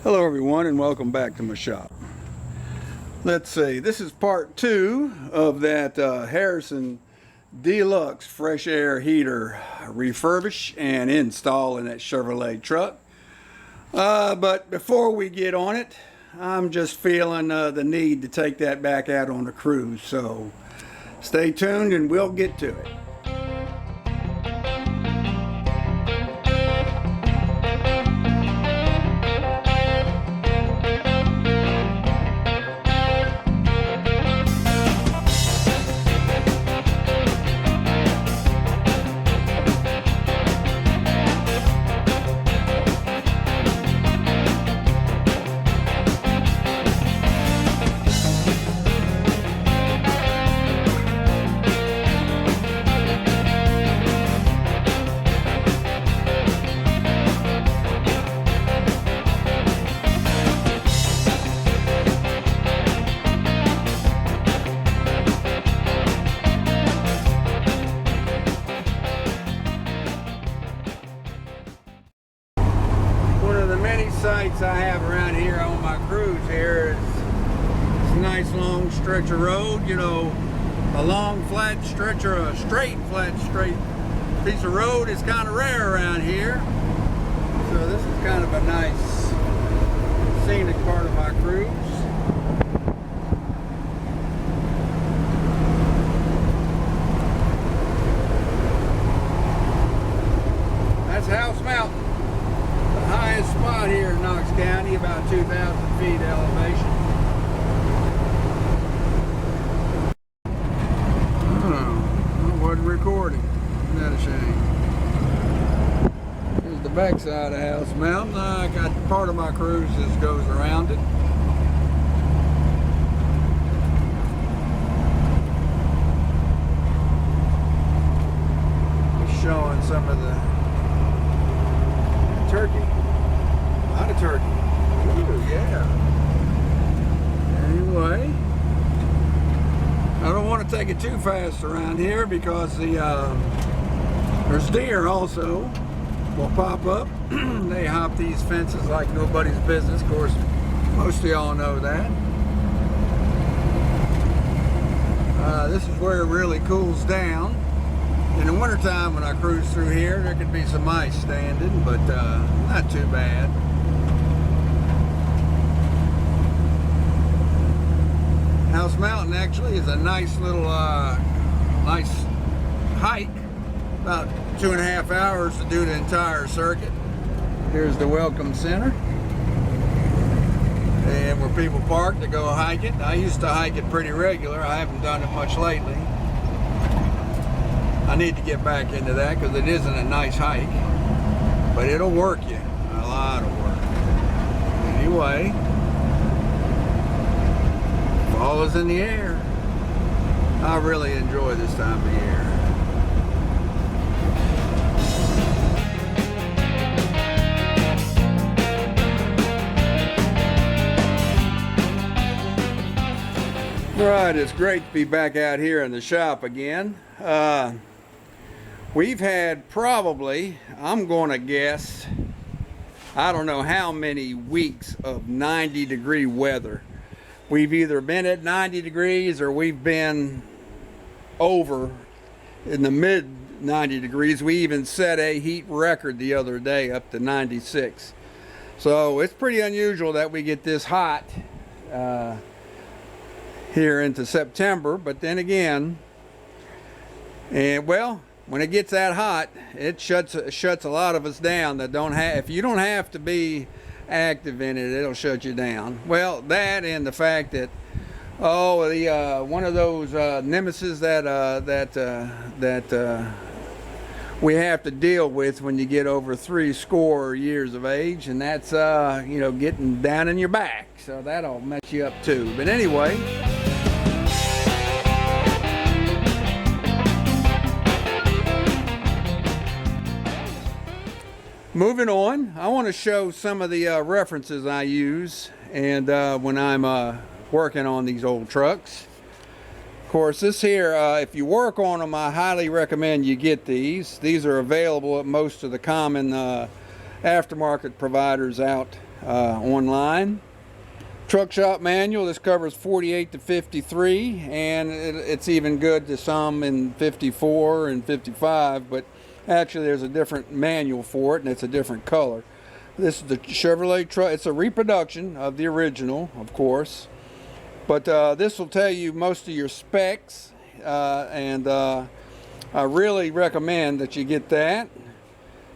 Hello everyone and welcome back to my shop. Let's see, this is part 2 of that Harrison Deluxe Fresh Air heater refurbish and install in that Chevrolet truck. But before we get on it, I'm just feeling the need to take that back out on the cruise. So stay tuned and we'll get to it. Sites I have around here on my cruise here is this nice long stretch of road, you know, a long flat stretch or a straight piece of road is kind of rare around here. So this is kind of a nice scenic part of my cruise. That's House Mountain. Highest spot here in Knox County, about 2,000 feet elevation. Oh, I wasn't recording. Isn't that a shame? Here's the backside of House Mountain. I got part of my cruise that goes around it. Just showing some of the turkey. A lot of turkey. Ooh, yeah. Anyway, I don't want to take it too fast around here because there's deer also will pop up. They hop these fences like nobody's business. Of course, most of y'all know that. This is where it really cools down. In the wintertime when I cruise through here, there could be some ice standing, but not too bad. House Mountain actually is a nice little nice hike, about 2.5 hours to do the entire circuit. Here's the Welcome Center, and where people park to go hike it. I used to hike it pretty regular. I haven't done it much lately. I need to get back into that because it isn't a nice hike, but it'll work you a lot of work. Anyway, fall is in the air. I really enjoy this time of year. Right, it's great to be back out here in the shop again. We've had probably, I'm going to guess, I don't know how many weeks of 90-degree weather. We've either been at 90 degrees or we've been over in the mid 90 degrees. We even set a heat record the other day up to 96. So it's pretty unusual that we get this hot here into September. But then again, and well, when it gets that hot, it shuts a lot of us down that don't have. If you don't have to be active in it, it'll shut you down. Well, that and the fact that one of those nemesis that we have to deal with when you get over 70 years of age, and that's you know, getting down in your back. So that'll mess you up too. But anyway. Moving on, I want to show some of the references I use and when I'm working on these old trucks. Of course, this here, if you work on them, I highly recommend you get these. These are available at most of the common aftermarket providers out online. Truck shop manual, this covers 48 to 53, and it's even good to some in 54 and 55, but actually there's a different manual for it, and it's a different color. This is the Chevrolet truck. It's a reproduction of the original, of course, but this will tell you most of your specs, and I really recommend that you get that.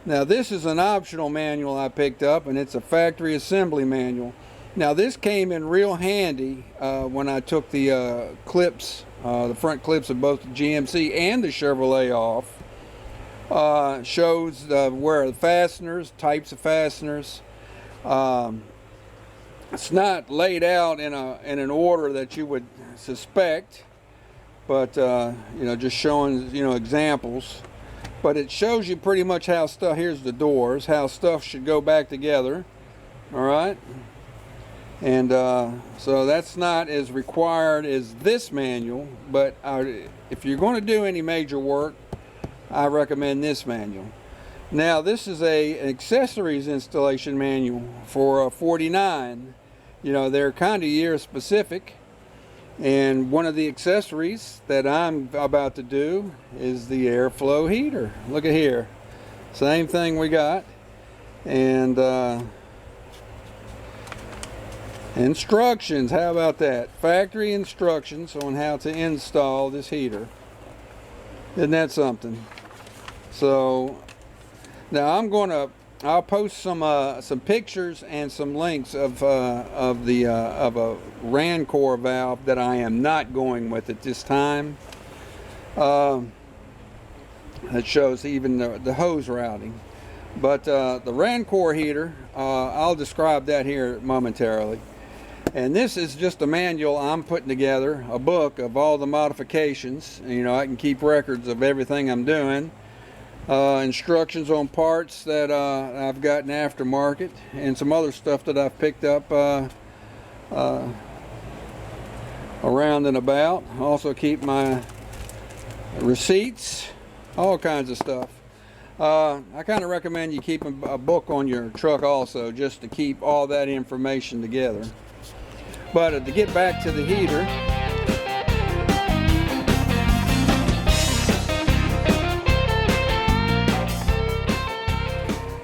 Now this is an optional manual I picked up, and it's a factory assembly manual. Now this came in real handy when I took the clips, the front clips of both the GMC and the Chevrolet off. Shows where the fasteners, types of fasteners. It's not laid out in an order that you would suspect, but you know, just showing, you know, examples. But it shows you pretty much how stuff. Here's the doors, how stuff should go back together. All right. And so that's not as required as this manual, but if you're going to do any major work, I recommend this manual. Now this is an accessories installation manual for 49. You know, they're kind of year specific, and one of the accessories that I'm about to do is the airflow heater. Look at here, same thing we got, and instructions, how about that? Factory instructions on how to install this heater. Isn't that something? So now I'll post some pictures and some links of a Rancor valve that I am not going with at this time. It shows even the hose routing. But the Rancor heater, I'll describe that here momentarily. And this is just a manual I'm putting together, a book of all the modifications. You know, I can keep records of everything I'm doing. Instructions on parts that I've gotten aftermarket, and some other stuff that I've picked up around and about. Also keep my receipts, all kinds of stuff. I kind of recommend you keep a book on your truck also, just to keep all that information together. But to get back to the heater,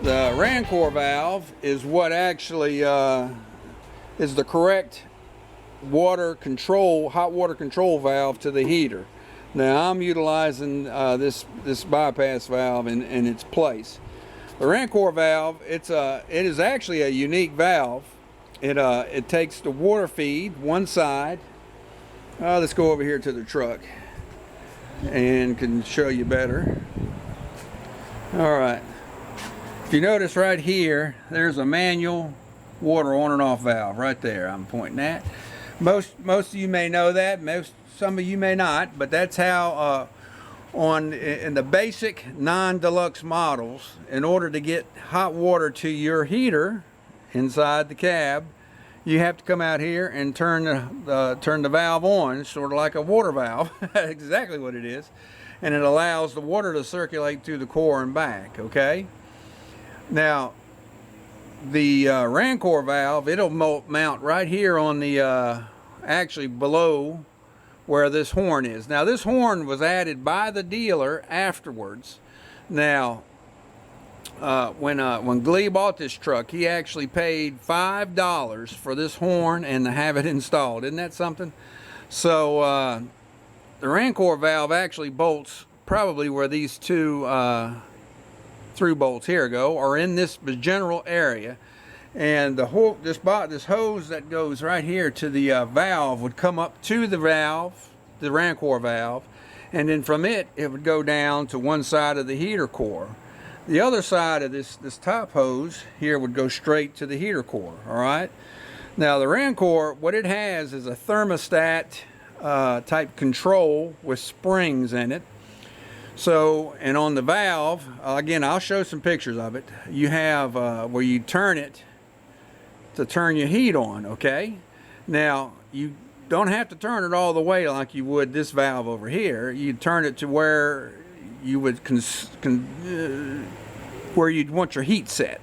the Rancor valve is what actually is the correct water control, hot water control valve to the heater. Now I'm utilizing this bypass valve in its place. The Rancor valve, it is actually a unique valve. It takes the water feed one side. Let's go over here to the truck and can show you better. All right. If you notice right here, there's a manual water on and off valve right there. I'm pointing at. Most of you may know that. Some of you may not. But that's how in the basic non-deluxe models, in order to get hot water to your heater inside the cab, you have to come out here and turn the valve on, sort of like a water valve. Exactly what it is. And it allows the water to circulate through the core and back. Okay. Now the Rancor valve, it'll mount right here on the actually below where this horn is. Now this horn was added by the dealer afterwards. Now when Glee bought this truck, he actually paid $5 for this horn and to have it installed. Isn't that something? So the Rancor valve actually bolts probably where these two through bolts here go, are in this general area, and the whole this hose that goes right here to the valve would come up to the valve, the Rancor valve, and then from it would go down to one side of the heater core. The other side of this top hose here would go straight to the heater core. All right. Now the Rancor, what it has is a thermostat type control with springs in it. So, and on the valve, again, I'll show some pictures of it. You have where you turn it to turn your heat on, okay? Now, you don't have to turn it all the way like you would this valve over here. You turn it to where you would where you'd want your heat set.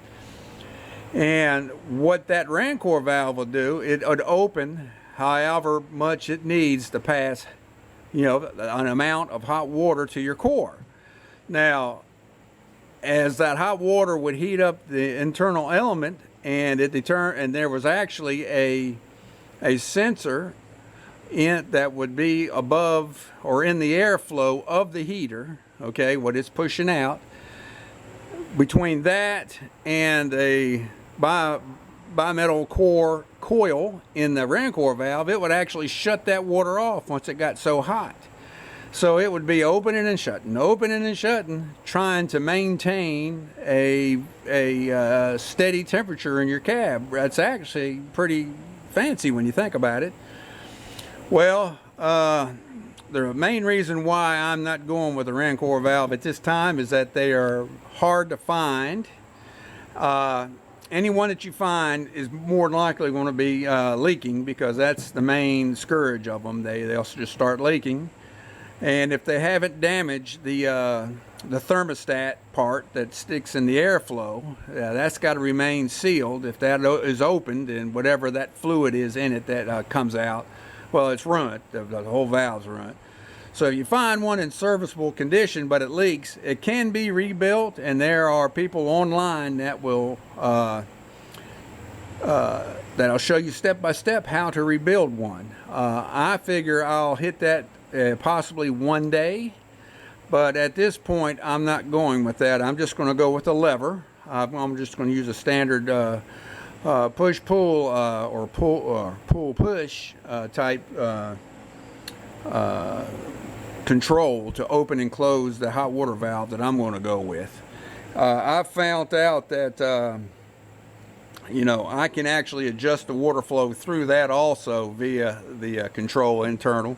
And what that Rancor valve will do, it would open however much it needs to pass, you know, an amount of hot water to your core. Now, as that hot water would heat up the internal element, and there was actually a sensor that would be above or in the airflow of the heater, okay, what it's pushing out. Between that and a bimetal core coil in the Rancor valve, it would actually shut that water off once it got so hot. So it would be opening and shutting, trying to maintain a steady temperature in your cab. That's actually pretty fancy when you think about it. Well, the main reason why I'm not going with the Rancor valve at this time is that they are hard to find. Any one that you find is more than likely going to be leaking, because that's the main scourge of them. They'll just start leaking. And if they haven't damaged the thermostat part that sticks in the airflow, that's got to remain sealed. If that is opened, and whatever that fluid is in it that comes out, well, it's ruined. The whole valve's ruined. So if you find one in serviceable condition but it leaks, it can be rebuilt, and there are people online that will that'll show you step by step how to rebuild one. I figure I'll hit that possibly one day, but at this point I'm not going with that. I'm just going to go with a lever. I'm just going to use a standard push pull or pull push type control to open and close the hot water valve that I'm going to go with. I found out that you know, I can actually adjust the water flow through that also via the control internal.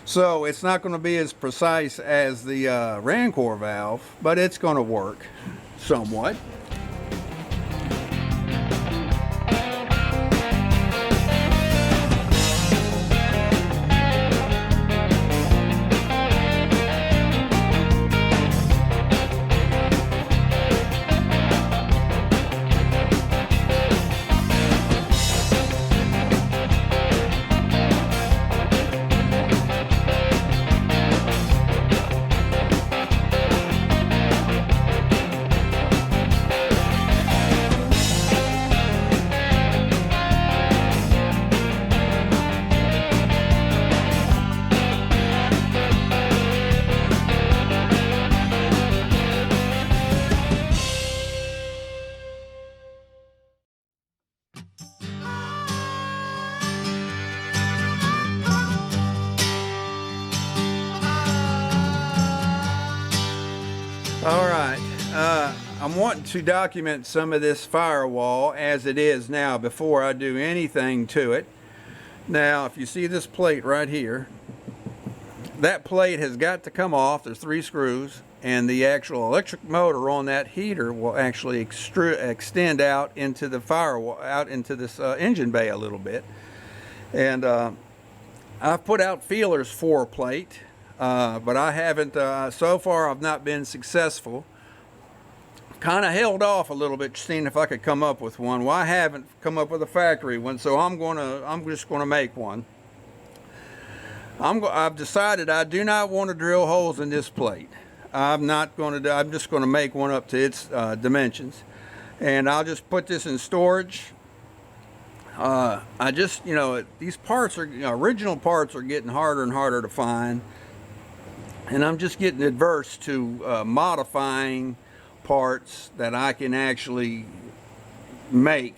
So it's not going to be as precise as the Rancor valve, but it's going to work somewhat. All right, I'm wanting to document some of this firewall as it is now before I do anything to it. Now, if you see this plate right here, that plate has got to come off. There's 3 screws, and the actual electric motor on that heater will actually extend out into the firewall, out into this engine bay a little bit. And I've put out feelers for a plate. But I haven't, so far I've not been successful. Kind of held off a little bit, seeing if I could come up with one. Well, I haven't come up with a factory one, so I'm just gonna make one. I've decided I do not want to drill holes in this plate. I'm just gonna make one up to its dimensions, and I'll just put this in storage. I just, you know, these parts are, original parts are getting harder and harder to find. And I'm just getting adverse to modifying parts that I can actually make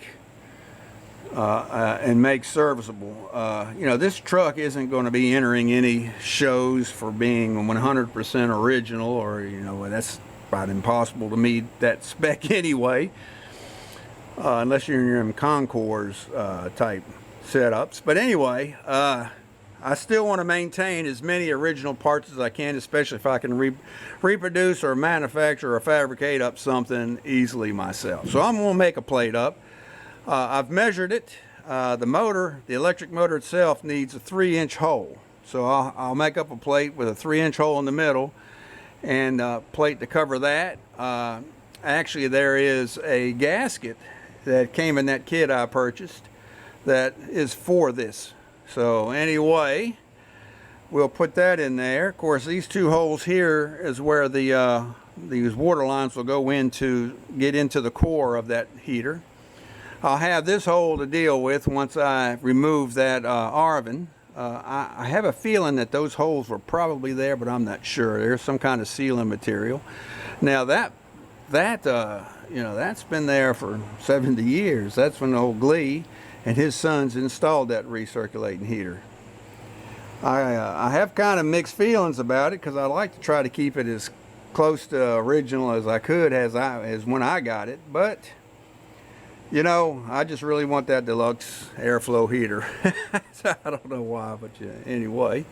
and make serviceable. You know, this truck isn't going to be entering any shows for being 100% original, or, you know, that's about impossible to meet that spec anyway, unless you're in your Concours type setups. But anyway, I still want to maintain as many original parts as I can, especially if I can reproduce or manufacture or fabricate up something easily myself. So I'm going to make a plate up. I've measured it. The electric motor itself needs a 3-inch hole. So I'll make up a plate with a 3-inch hole in the middle, and a plate to cover that. Actually, there is a gasket that came in that kit I purchased that is for this. So anyway, we'll put that in there. Of course, these two holes here is where the these water lines will go in to get into the core of that heater. I'll have this hole to deal with once I remove that Arvin. I have a feeling that those holes were probably there, but I'm not sure. There's some kind of sealing material. Now that you know, that's been there for 70 years. That's when old Glee and his sons installed that recirculating heater. I have kind of mixed feelings about it because I like to try to keep it as close to original as I could as when I got it, but you know, I just really want that deluxe airflow heater. I don't know why, but yeah, anyway.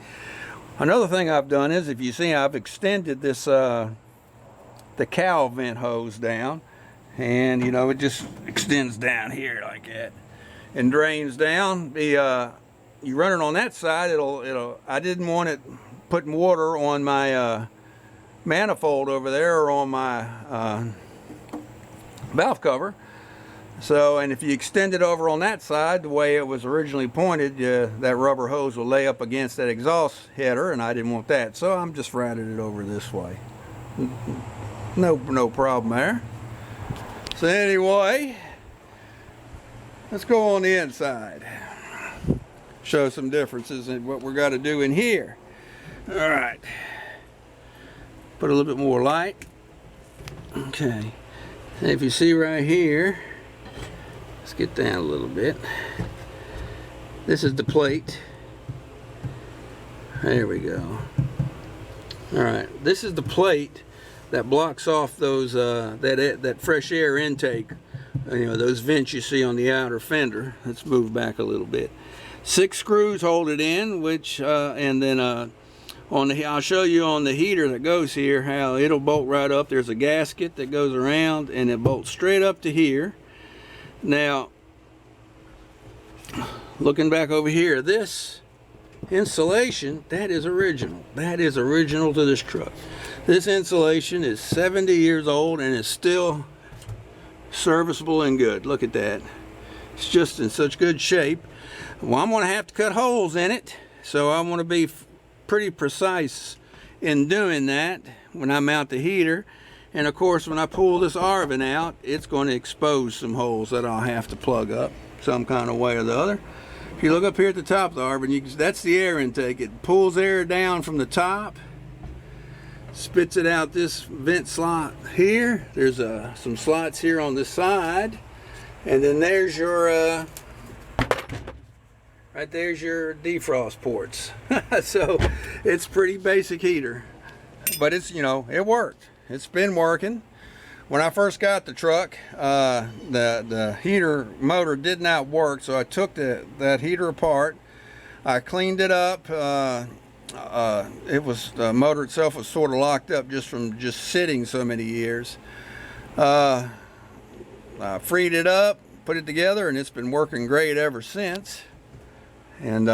Another thing I've done is, if you see, I've extended this the cowl vent hose down, and you know, it just extends down here like that and drains down. You run it on that side, I didn't want it putting water on my manifold over there or on my valve cover. So, and if you extend it over on that side the way it was originally pointed, that rubber hose will lay up against that exhaust header, and I didn't want that. So I'm just routed it over this way. No problem there. So anyway, let's go on the inside. Show some differences in what we're got to do in here. All right. Put a little bit more light. Okay. And if you see right here, let's get down a little bit. This is the plate. There we go. All right. This is the plate that blocks off those that fresh air intake. You know, those vents you see on the outer fender. Let's move back a little bit. 6 screws hold it in, which and then I'll show you on the heater that goes here how it'll bolt right up. There's a gasket that goes around and it bolts straight up to here. Now, looking back over here, this insulation, that is original. That is original to this truck. This insulation is 70 years old and is still serviceable and good. Look at that. It's just in such good shape. Well, I'm going to have to cut holes in it, so I want to be pretty precise in doing that when I mount the heater. And of course, when I pull this Arvin out, it's going to expose some holes that I'll have to plug up some kind of way or the other. If you look up here at the top of the Arvin, that's the air intake. It pulls air down from the top, spits it out this vent slot here. There's some slots here on the side, and then there's your right there's your defrost ports. So it's pretty basic heater, but it's, you know, it worked. It's been working. When I first got the truck, the heater motor did not work, so I took that heater apart. I cleaned it up. It was, the motor itself was sort of locked up just from sitting so many years. I freed it up, put it together, and it's been working great ever since. And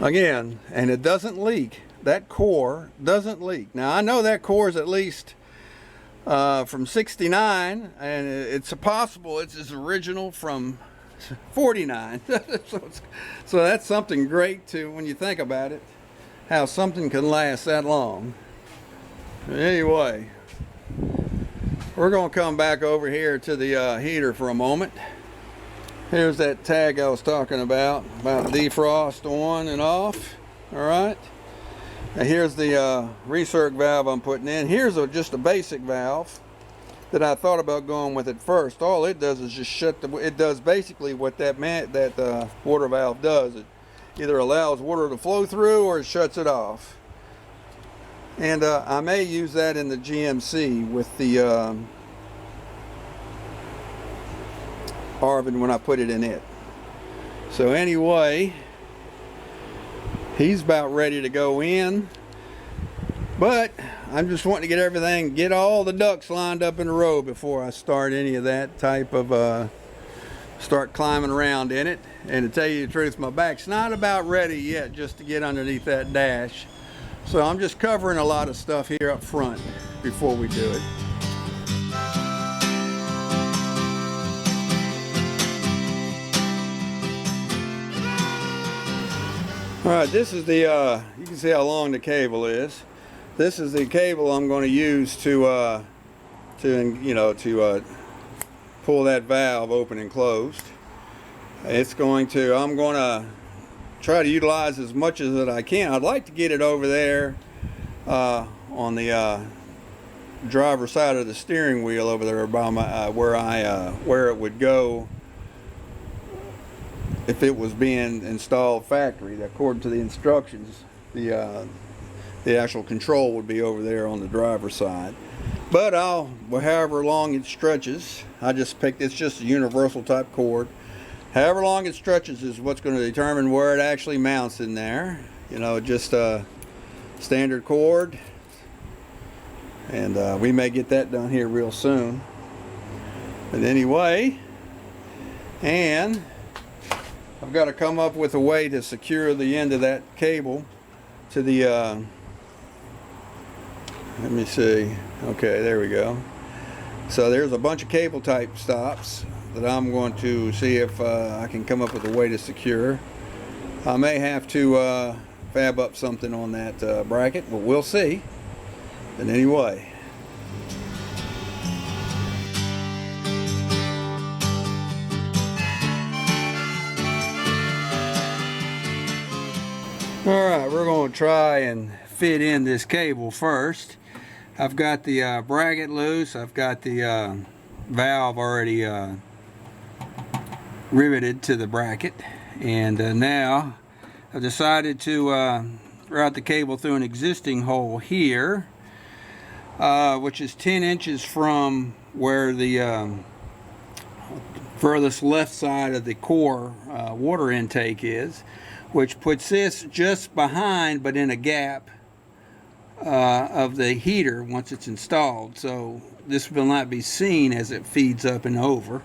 again, and it doesn't leak. That core doesn't leak. Now I know that core is at least from 69, and it's possible it's as original from 49. So that's something great too when you think about it, how something can last that long. Anyway, we're going to come back over here to the heater for a moment. Here's that tag I was talking about defrost on and off. All right. Now here's the recirc valve I'm putting in. Here's just a basic valve that I thought about going with at first. All it does is just shut it does basically what that water valve does. It either allows water to flow through or it shuts it off. And I may use that in the GMC with the Arvin when I put it in it. So anyway, he's about ready to go in, but I'm just wanting to get all the ducks lined up in a row before I start any of that type of start climbing around in it. And to tell you the truth, my back's not about ready yet just to get underneath that dash. So I'm just covering a lot of stuff here up front before we do it. All right, this is the, you can see how long the cable is. This is the cable I'm going to use to pull that valve open and closed. I'm going to try to utilize as much as that I can. I'd like to get it over there on the driver's side of the steering wheel over there by my, where it would go if it was being installed factory. According to the instructions, the actual control would be over there on the driver's side. But however long it stretches, it's just a universal type cord. However long it stretches is what's going to determine where it actually mounts in there. You know, just a standard cord. And we may get that done here real soon. But anyway, and I've got to come up with a way to secure the end of that cable to the, let me see, okay, there we go. So there's a bunch of cable type stops that I'm going to see if I can come up with a way to secure. I may have to fab up something on that bracket, but we'll see. But anyway. Alright, we're going to try and fit in this cable first. I've got the bracket loose. I've got the valve already riveted to the bracket. And now I've decided to route the cable through an existing hole here, which is 10 inches from where the furthest left side of the core water intake is, which puts this just behind but in a gap of the heater once it's installed. So this will not be seen as it feeds up and over.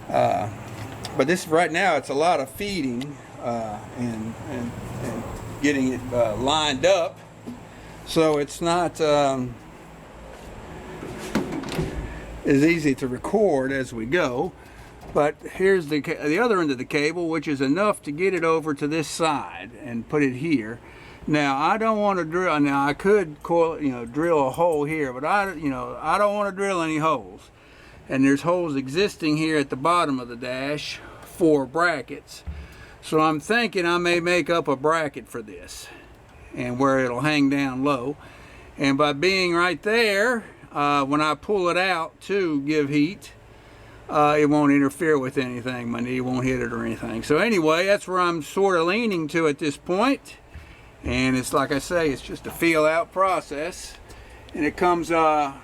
But this right now, it's a lot of feeding and getting it lined up. So it's not as easy to record as we go. But here's the other end of the cable, which is enough to get it over to this side and put it here. Now I don't want to drill. Now I could drill a hole here, but I don't want to drill any holes. And there's holes existing here at the bottom of the dash for brackets. So I'm thinking I may make up a bracket for this, and where it'll hang down low. And by being right there, when I pull it out to give heat, it won't interfere with anything. My knee won't hit it or anything. So anyway, that's where I'm sort of leaning to at this point. And it's like I say, it's just a feel out process. And it comes out,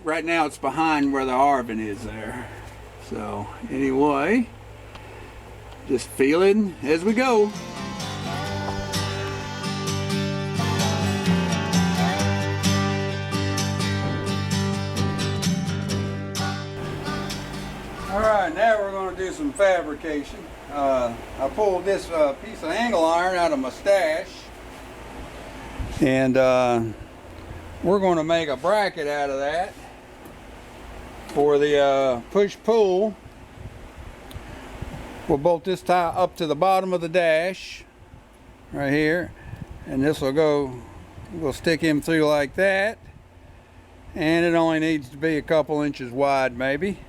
right now it's behind where the arbin is there. So anyway, just feeling as we go. Alright, now we're going to do some fabrication. I pulled this piece of angle iron out of my stash, and we're going to make a bracket out of that for the push-pull. We'll bolt this tie up to the bottom of the dash right here, and this will go, we'll stick him through like that, and it only needs to be a couple inches wide maybe.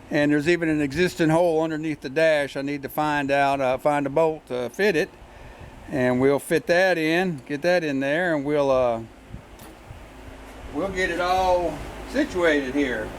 And there's even an existing hole underneath the dash. I need to find a bolt to fit it, and we'll fit that in, get that in there, and we'll get it all situated here.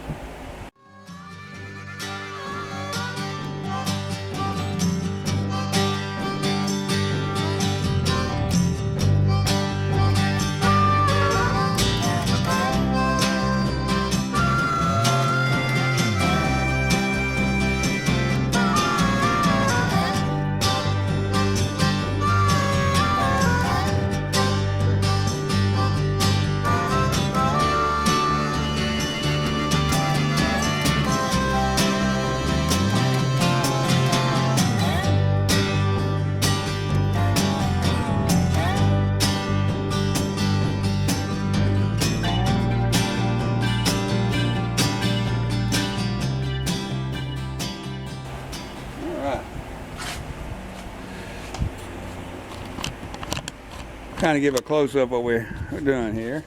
kind of give a close-up of what we're doing here.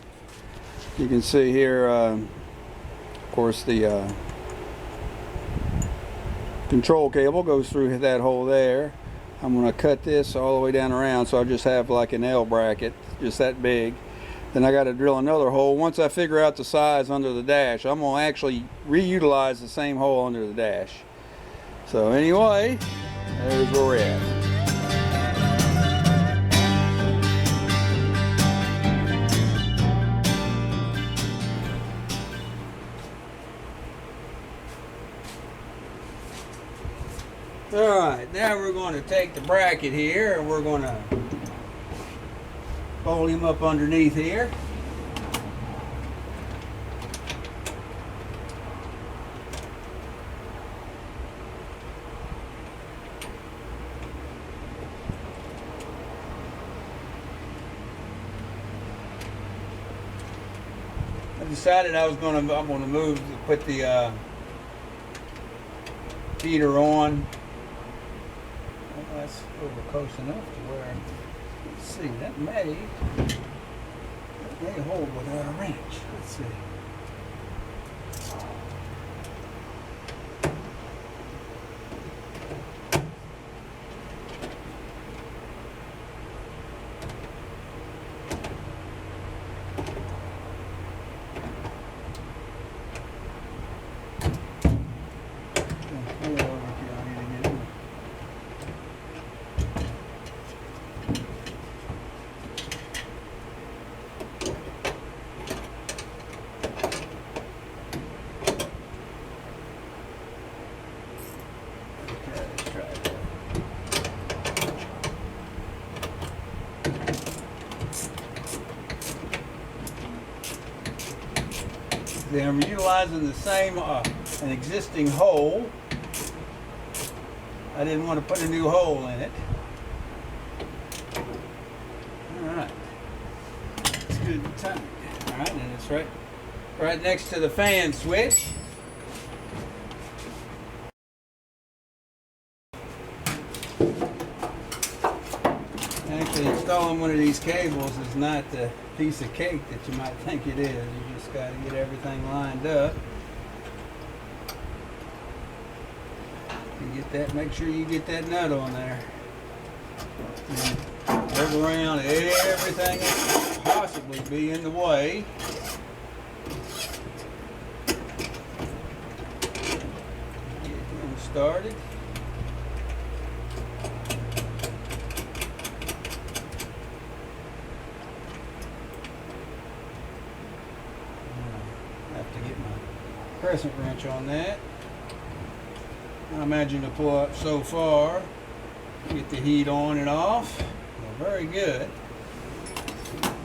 You can see here, of course, the control cable goes through that hole there. I'm going to cut this all the way down around, so I just have like an L bracket, just that big. Then I got to drill another hole. Once I figure out the size under the dash, I'm going to actually reutilize the same hole under the dash. So anyway, there's where we're at. Alright, now we're going to take the bracket here and we're going to fold him up underneath here. I decided I'm going to put the heater on. That's over close enough to where, let's see, that may hold without a wrench. Let's see. I'm utilizing the same an existing hole. I didn't want to put a new hole in it. Alright. It's good timing. Alright, and it's right next to the fan switch. Actually, installing one of these cables is not the piece of cake that you might think it is. You just got to get everything lined up. And get that, make sure you get that nut on there. And work around everything that could possibly be in the way. Get him started. Crescent wrench on that. I imagine to pull up so far, get the heat on and off. Well, very good.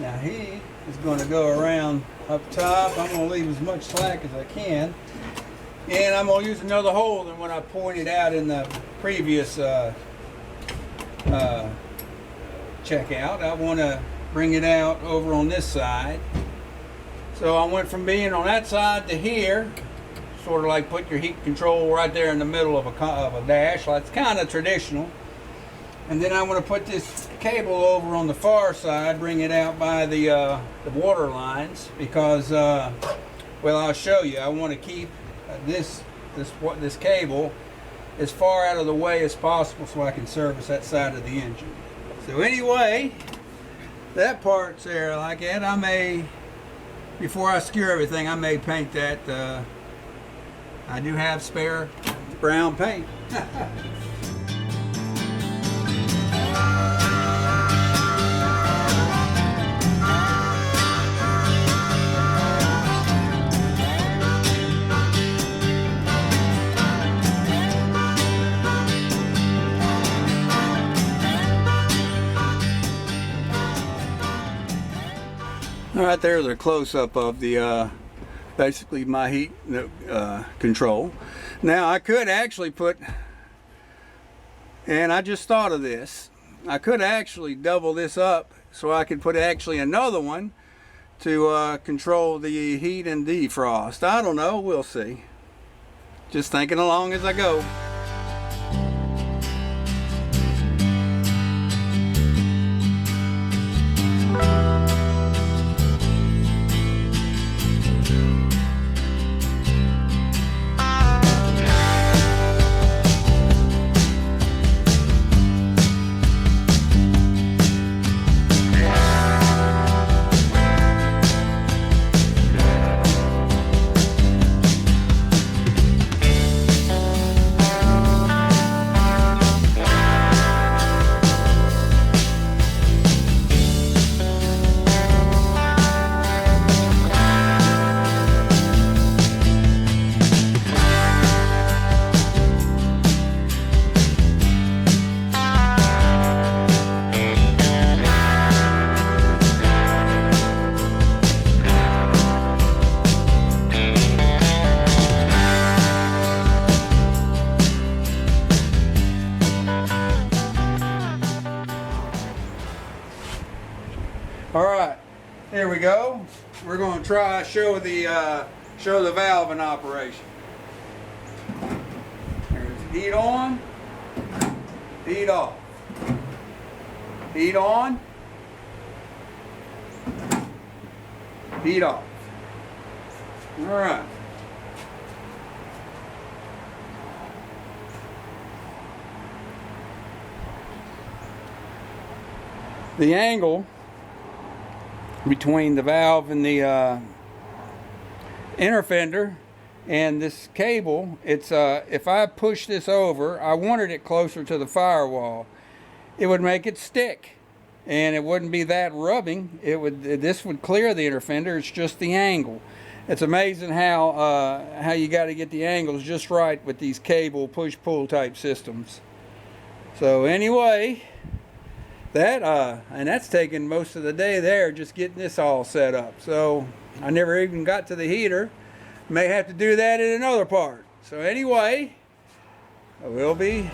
Now he is going to go around up top. I'm going to leave as much slack as I can, and I'm going to use another hole than what I pointed out in the previous checkout. I want to bring it out over on this side. So I went from being on that side to here, sort of like put your heat control right there in the middle of a dash. That's kind of traditional. And then I'm going to put this cable over on the far side, bring it out by the water lines, because, well, I'll show you. I want to keep this cable as far out of the way as possible so I can service that side of the engine. So anyway, that part's there like that. I may, before I skewer everything, I may paint that. I do have spare brown paint. All right, there's a close-up of the basically my heat control. Now I could actually put, and I just thought of this, I could actually double this up so I could put actually another one to control the heat and defrost. I don't know, we'll see. Just thinking along as I go. go. We're going to try show the valve in operation. There's heat on, heat off, heat on, heat off. All right. The angle between the valve and the inner fender and this cable, it's if I push this over, I wanted it closer to the firewall, it would make it stick and it wouldn't be that rubbing. This would clear the inner fender. It's just the angle. It's amazing how you got to get the angles just right with these cable push-pull type systems. So anyway, and that's taken most of the day there, just getting this all set up. So I never even got to the heater. May have to do that in another part. So anyway, we'll be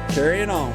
carrying on.